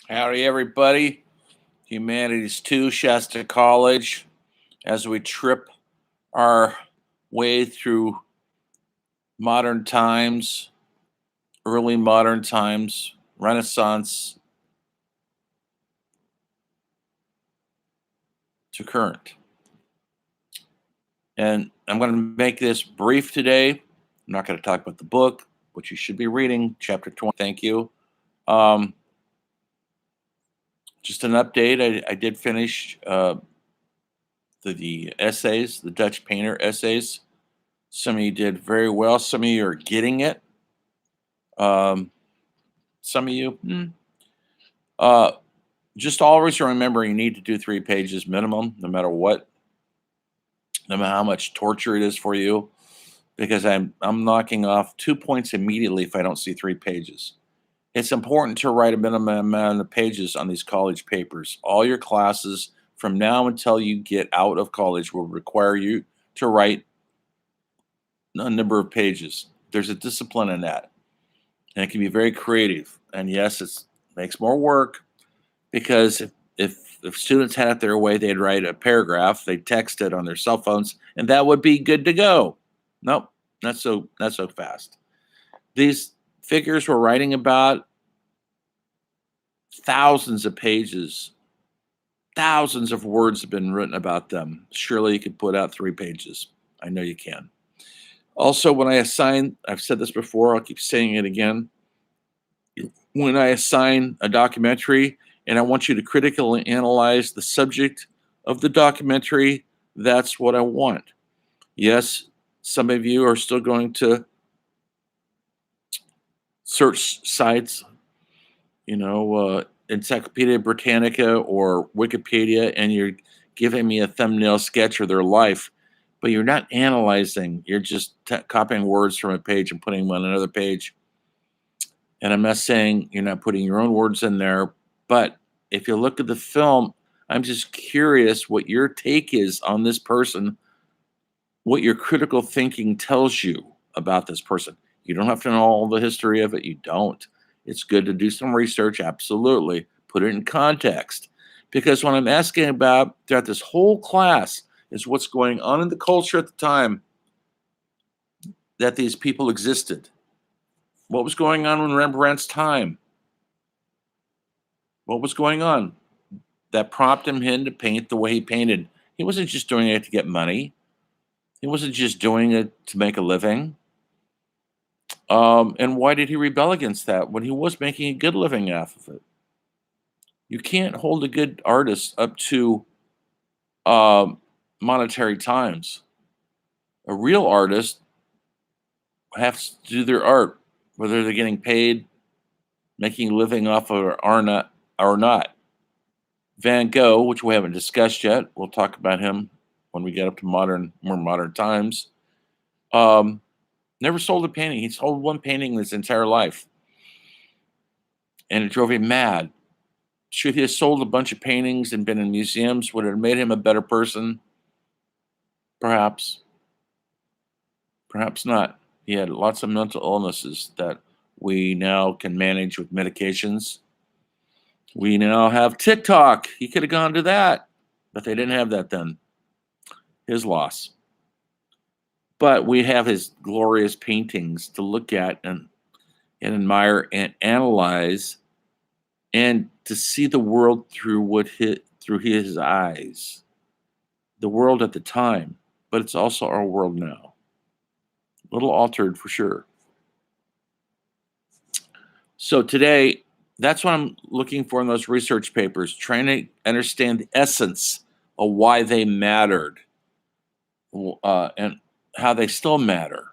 Howdy, everybody. Humanities 2, Shasta College, as we trip our way through modern times, early modern times, Renaissance to current. And I'm going to make this brief today. I'm not going to talk about the book, which you should be reading, chapter 20. Thank you. Just an update. I did finish the essays, the Dutch painter essays. Some of you did very well. Some of you are getting it. Some of you, uh, just always remember you need to do 3 pages minimum, no matter what, no matter how much torture it is for you, because I'm knocking off 2 points immediately if I don't see 3 pages. It's important to write a minimum amount of pages on these college papers. All your classes from now until you get out of college will require you to write a number of pages. There's a discipline in that, and it can be very creative. And yes, it makes more work because if students had it their way, they'd write a paragraph, they'd text it on their cell phones, and that would be good to go. Nope, not so fast. These figures we're writing about, thousands of pages, thousands of words have been written about them. Surely you could put out 3 pages. I know you can. Also, when I assign, I've said this before, I'll keep saying it again. When I assign a documentary and I want you to critically analyze the subject of the documentary, that's what I want. Yes, some of you are still going to search sites, Encyclopedia Britannica or Wikipedia, and you're giving me a thumbnail sketch of their life, but you're not analyzing. You're just copying words from a page and putting them on another page. And I'm not saying you're not putting your own words in there, but if you look at the film, I'm just curious what your take is on this person, what your critical thinking tells you about this person. You don't have to know all the history of it. You don't. It's good to do some research, absolutely. Put it in context. Because what I'm asking about throughout this whole class is what's going on in the culture at the time that these people existed. What was going on in Rembrandt's time? What was going on that prompted him to paint the way he painted? He wasn't just doing it to get money. He wasn't just doing it to make a living. And why did he rebel against that when he was making a good living off of it? You can't hold a good artist up to monetary times. A real artist has to do their art, whether they're getting paid, making a living off of it or not. Van Gogh, which we haven't discussed yet, we'll talk about him when we get up to more modern times. Never sold a painting. He sold 1 painting in his entire life, and it drove him mad. Should he have sold a bunch of paintings and been in museums? Would it have made him a better person? Perhaps. Perhaps not. He had lots of mental illnesses that we now can manage with medications. We now have TikTok. He could have gone to that, but they didn't have that then. His loss. But we have his glorious paintings to look at and admire and analyze, and to see the world through his eyes. The world at the time, but it's also our world now. A little altered for sure. So today, that's what I'm looking for in those research papers, trying to understand the essence of why they mattered, and how they still matter.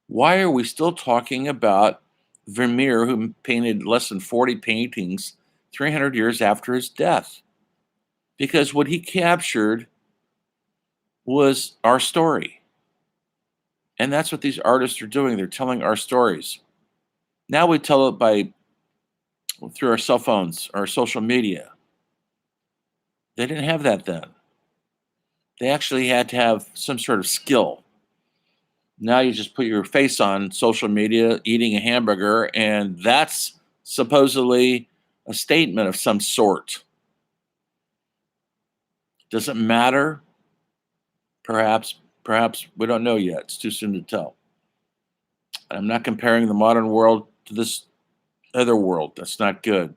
Why are we still talking about Vermeer, who painted less than 40 paintings 300 years after his death? Because what he captured was our story. And that's what these artists are doing. They're telling our stories. Now we tell it through our cell phones, our social media. They didn't have that then. They actually had to have some sort of skill. Now you just put your face on social media eating a hamburger, and that's supposedly a statement of some sort. Does it matter? Perhaps, perhaps we don't know yet. It's too soon to tell. I'm not comparing the modern world to this other world. That's not good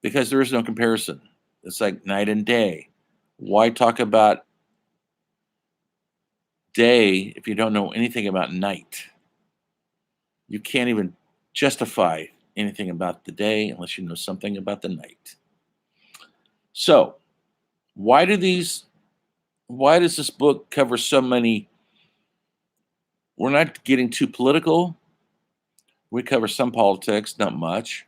because there is no comparison. It's like night and day. Why talk about day if you don't know anything about night? You can't even justify anything about the day unless you know something about the night. So, why do these why does this book cover so many? We're not getting too political. We cover some politics, not much.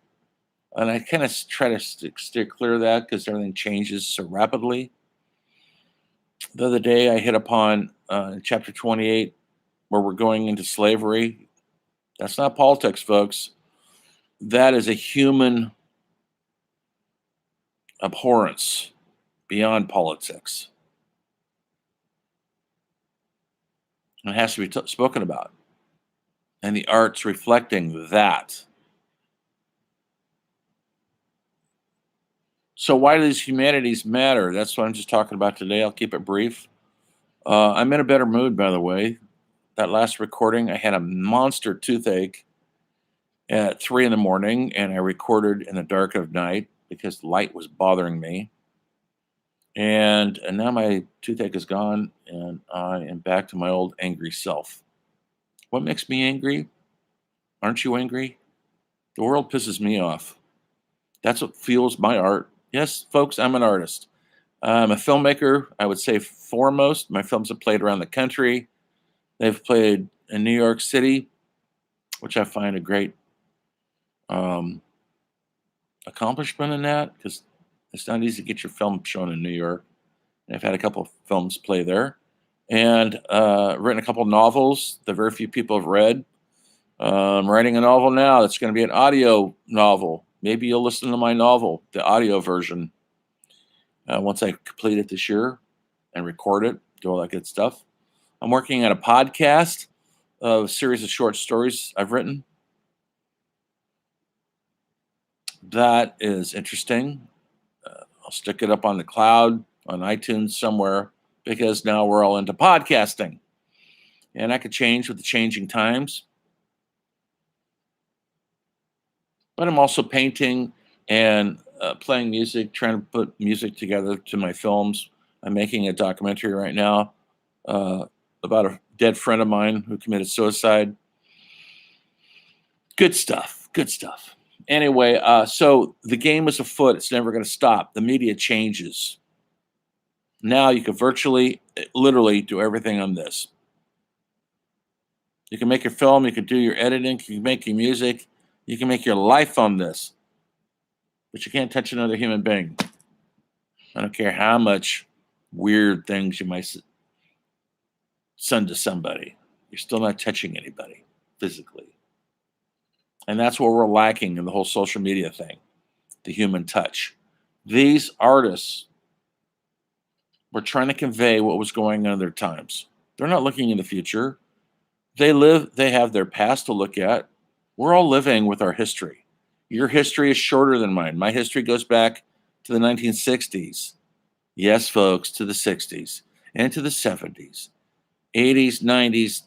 And I kind of try to steer clear of that because everything changes so rapidly. The other day, I hit upon chapter 28 where we're going into slavery. That's not politics, folks. That is a human abhorrence beyond politics. It has to be spoken about. And the art's reflecting that. So, why do these humanities matter? That's what I'm just talking about today. I'll keep it brief. I'm in a better mood, by the way. That last recording, I had a monster toothache at 3 in the morning, and I recorded in the dark of night because light was bothering me. And now my toothache is gone, and I am back to my old angry self. What makes me angry? Aren't you angry? The world pisses me off. That's what fuels my art. Yes, folks, I'm an artist. I'm a filmmaker, I would say foremost. My films have played around the country. They've played in New York City, which I find a great accomplishment in that because it's not easy to get your film shown in New York. And I've had a couple of films play there and written a couple of novels that very few people have read. I'm writing a novel now that's going to be an audio novel. Maybe you'll listen to my novel, the audio version, once I complete it this year and record it, do all that good stuff. I'm working on a podcast, a series of short stories I've written. That is interesting. I'll stick it up on the cloud, on iTunes somewhere, because now we're all into podcasting. And I could change with the changing times. But I'm also painting and playing music, trying to put music together to my films. I'm making a documentary right now about a dead friend of mine who committed suicide. Good stuff. Good stuff. Anyway, so the game is afoot. It's never going to stop. The media changes. Now you can virtually, literally do everything on this. You can make your film, you can do your editing, you can make your music, you can make your life on this. But you can't touch another human being. I don't care how much weird things you might send to somebody. You're still not touching anybody physically. And that's what we're lacking in the whole social media thing, the human touch. These artists were trying to convey what was going on in their times. They're not looking in the future. They have their past to look at. We're all living with our history. Your history is shorter than mine. My history goes back to the 1960s. Yes, folks, to the 60s and to the 70s, 80s, 90s,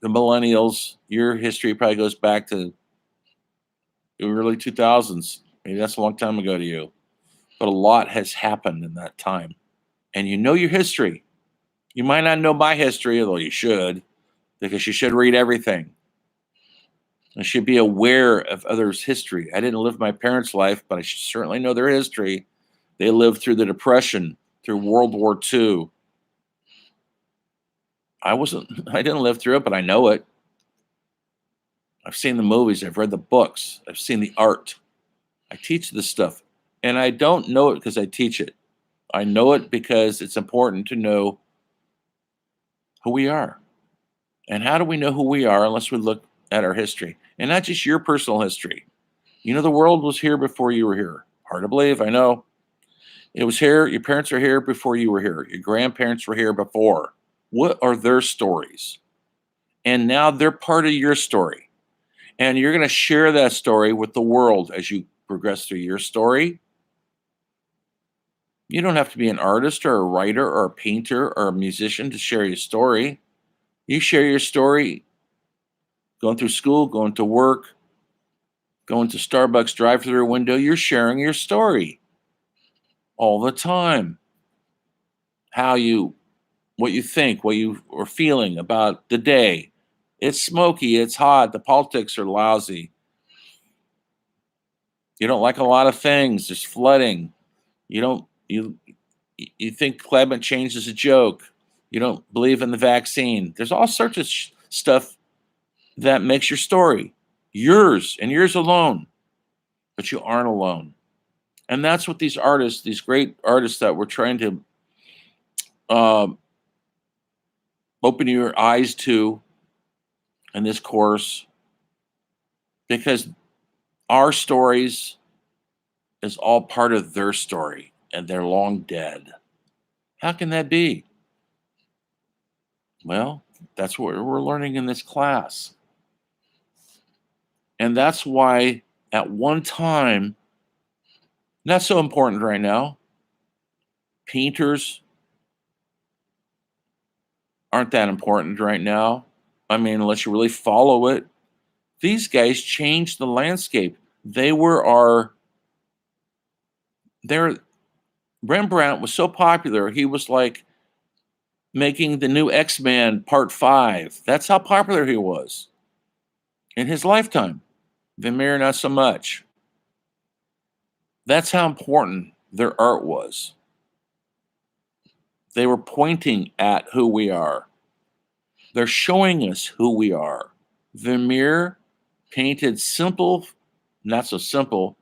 the millennials. Your history probably goes back to the early 2000s. Maybe that's a long time ago to you. But a lot has happened in that time. And you know your history. You might not know my history, although you should, because you should read everything. I should be aware of others' history. I didn't live my parents' life, but I certainly know their history. They lived through the Depression, through World War II. I didn't live through it, but I know it. I've seen the movies, I've read the books, I've seen the art. I teach this stuff, and I don't know it because I teach it. I know it because it's important to know who we are. And how do we know who we are unless we look at our history? And not just your personal history. You know, the world was here before you were here. Hard to believe, I know. It was here. Your parents were here before you were here. Your grandparents were here before. What are their stories? And now they're part of your story. And you're going to share that story with the world as you progress through your story. You don't have to be an artist or a writer or a painter or a musician to share your story. You share your story going through school, going to work, going to Starbucks drive-through window. You're sharing your story all the time. What you think, what you are feeling about the day. It's smoky, it's hot, the politics are lousy. You don't like a lot of things. There's flooding. You don't you think climate change is a joke. You don't believe in the vaccine. There's all sorts of stuff that makes your story yours and yours alone, but you aren't alone. And that's what these artists, these great artists that we're trying to uh, open your eyes to in this course, because our stories is all part of their story and they're long dead. How can that be? Well, that's what we're learning in this class. And that's why at one time, not so important right now, painters aren't that important right now. I mean, unless you really follow it. These guys changed the landscape. They were their Rembrandt was so popular, he was like making the new X-Men Part 5. That's how popular he was in his lifetime. Vermeer, not so much. That's how important their art was. They were pointing at who we are. They're showing us who we are. Vermeer painted simple, not so simple.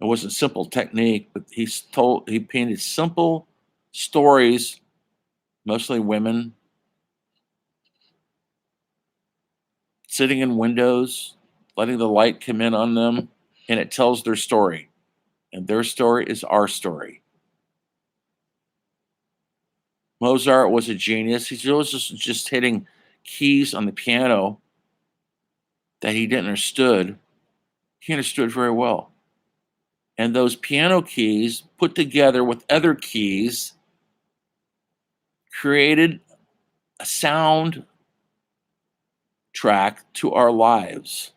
It wasn't simple technique, but he painted simple stories, mostly women sitting in windows, letting the light come in on them, and it tells their story. And their story is our story. Mozart was a genius. He was just hitting keys on the piano that he didn't understood. He understood very well. And those piano keys put together with other keys created a sound track to our lives.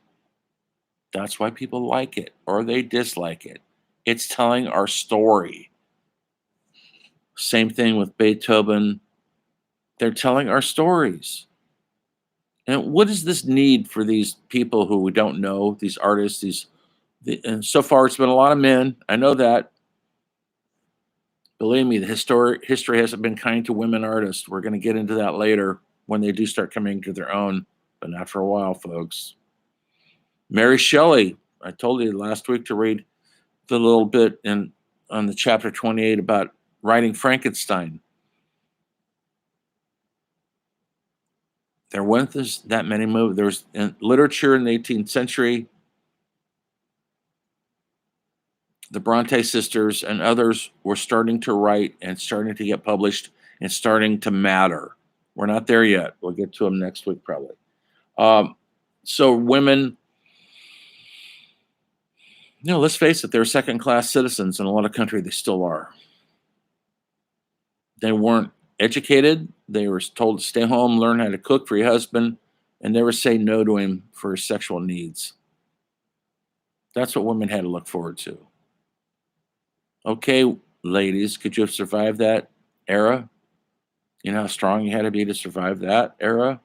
That's why people like it or they dislike it. It's telling our story. Same thing with Beethoven. They're telling our stories. And what is this need for these people who we don't know, these artists, and so far it's been a lot of men. I know that. Believe me, the history hasn't been kind to women artists. We're going to get into that later when they do start coming to their own, but not for a while, folks. Mary Shelley, I told you last week to read the little bit on the chapter 28 about writing Frankenstein. There weren't that many movies. There was in literature in the 18th century. The Bronte sisters and others were starting to write and starting to get published and starting to matter. We're not there yet. We'll get to them next week, probably. So women, let's face it, they're second-class citizens in a lot of countries. They still are. They weren't educated. They were told to stay home, learn how to cook for your husband, and never say no to him for his sexual needs. That's what women had to look forward to. Okay, ladies, could you have survived that era? You know how strong you had to be to survive that era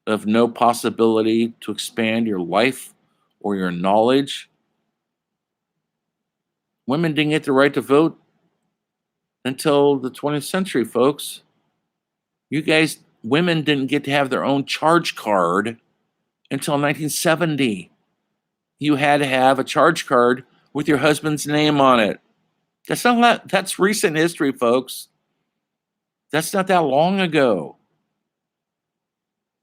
of no possibility to expand your life or your knowledge? Women didn't get the right to vote until the 20th century, folks. Women didn't get to have their own charge card until 1970. You had to have a charge card with your husband's name on it. That's recent history, folks. That's not that long ago.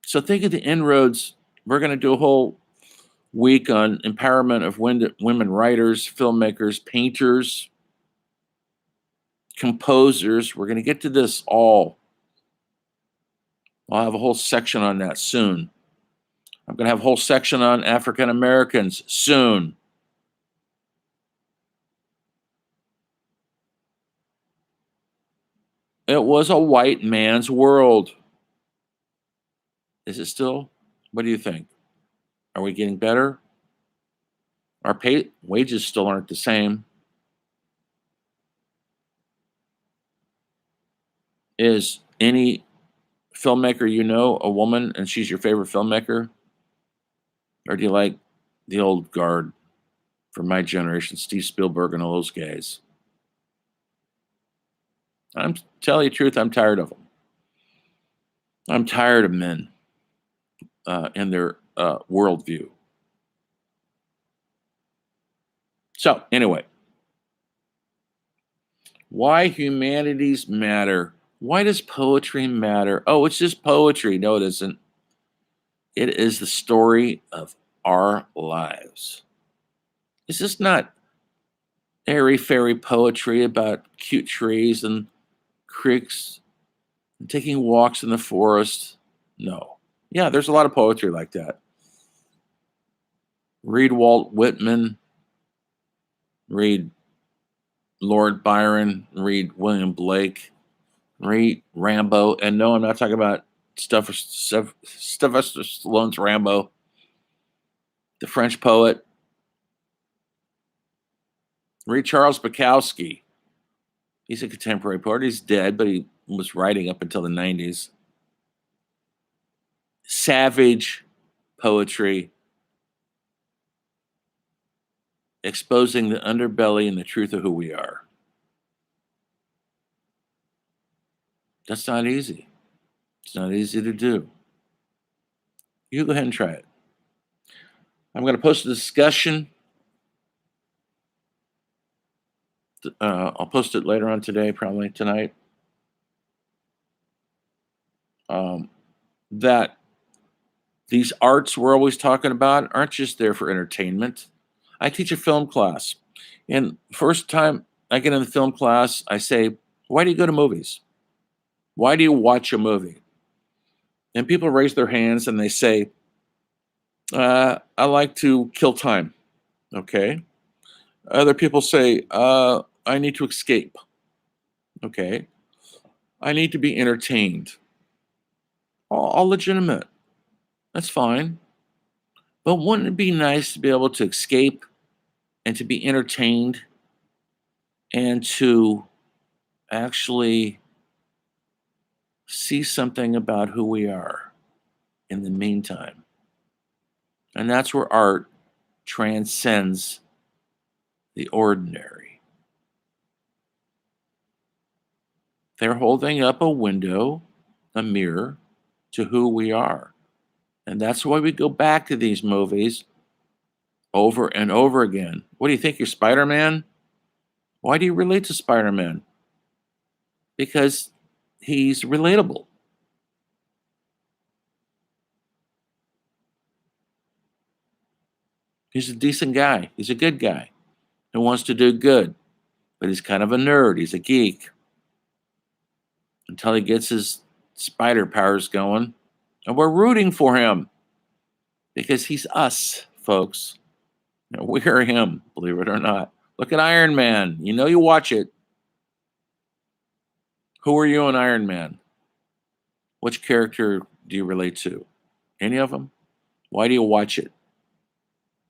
So think of the inroads. We're going to do a whole week on empowerment of women writers, filmmakers, painters, composers. We're going to get to this all. I'll have a whole section on that soon. I'm going to have a whole section on African Americans soon. It was a white man's world. Is it still? What do you think? Are we getting better? Our pay wages still aren't the same. Is any filmmaker you know a woman and she's your favorite filmmaker? Or do you like the old guard from my generation, Steve Spielberg and all those guys? I'm telling you the truth, I'm tired of them. I'm tired of men and their worldview. So, anyway, why humanities matter? Why does poetry matter? Oh, it's just poetry. No, it isn't. It is the story of our lives. It's just not airy fairy poetry about cute trees and creeks and taking walks in the forest. No. Yeah, there's a lot of poetry like that. Read Walt Whitman, read Lord Byron, read William Blake, read Rambo. And no, I'm not talking about Sylvester Stallone's Rambo, the French poet. Read Charles Bukowski. He's a contemporary poet. He's dead, but he was writing up until the 90s. Savage poetry, exposing the underbelly and the truth of who we are. That's not easy. It's not easy to do. You go ahead and try it. I'm going to post a discussion. I'll post it later on today, probably tonight. That these arts we're always talking about aren't just there for entertainment. I teach a film class, and first time I get in the film class, I say, "Why do you go to movies? Why do you watch a movie?" And people raise their hands and they say, "I like to kill time." Okay. Other people say, "I need to escape." Okay. I need to be entertained. All legitimate. That's fine. But wouldn't it be nice to be able to escape and to be entertained and to actually see something about who we are in the meantime? And that's where art transcends the ordinary. They're holding up a window, a mirror to who we are. And that's why we go back to these movies over and over again. What do you think? You're Spider Man? Why do you relate to Spider Man? Because he's relatable. He's a decent guy. He's a good guy who wants to do good, but he's kind of a nerd. He's a geek until he gets his spider powers going. And we're rooting for him because he's us, folks. You know, we're him, believe it or not. Look at Iron Man. You know, you watch it. Who are you in Iron Man? Which character do you relate to? Any of them? Why do you watch it?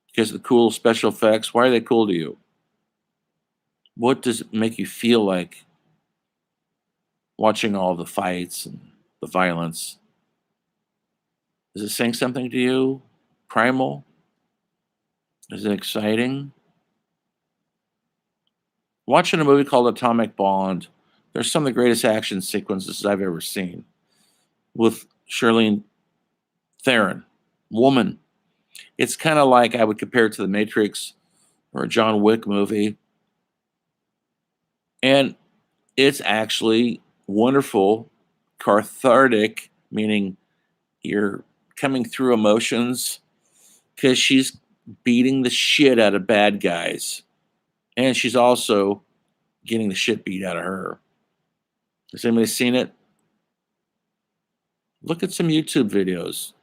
Because of the cool special effects? Why are they cool to you? What does it make you feel like watching all the fights and the violence? Is it saying something to you? Primal? Is it exciting? Watching a movie called Atomic Blonde, there's some of the greatest action sequences I've ever seen with Charlize Theron, woman. It's kind of like I would compare it to The Matrix or a John Wick movie. And it's actually wonderful, cathartic, meaning you're coming through emotions because she's beating the shit out of bad guys. And she's also getting the shit beat out of her. Has anybody seen it? Look at some YouTube videos.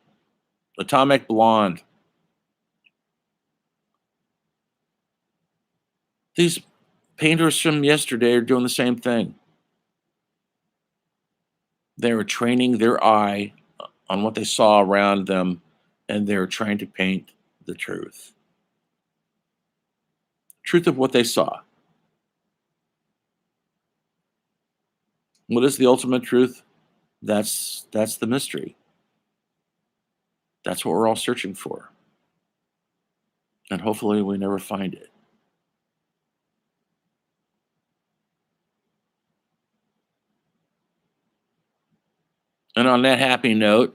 Atomic Blonde. These painters from yesterday are doing the same thing. They were training their eye on what they saw around them, and they're trying to paint the truth. Truth of what they saw. What is the ultimate truth? That's the mystery. That's what we're all searching for. And hopefully we never find it. And on that happy note,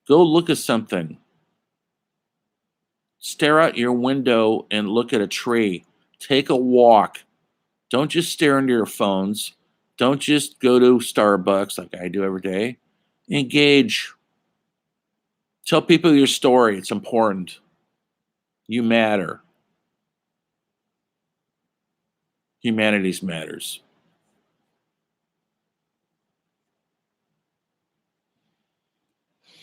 go look at something. Stare out your window and look at a tree. Take a walk. Don't just stare into your phones. Don't just go to Starbucks like I do every day. Engage. Tell people your story. It's important. You matter. Humanities matters.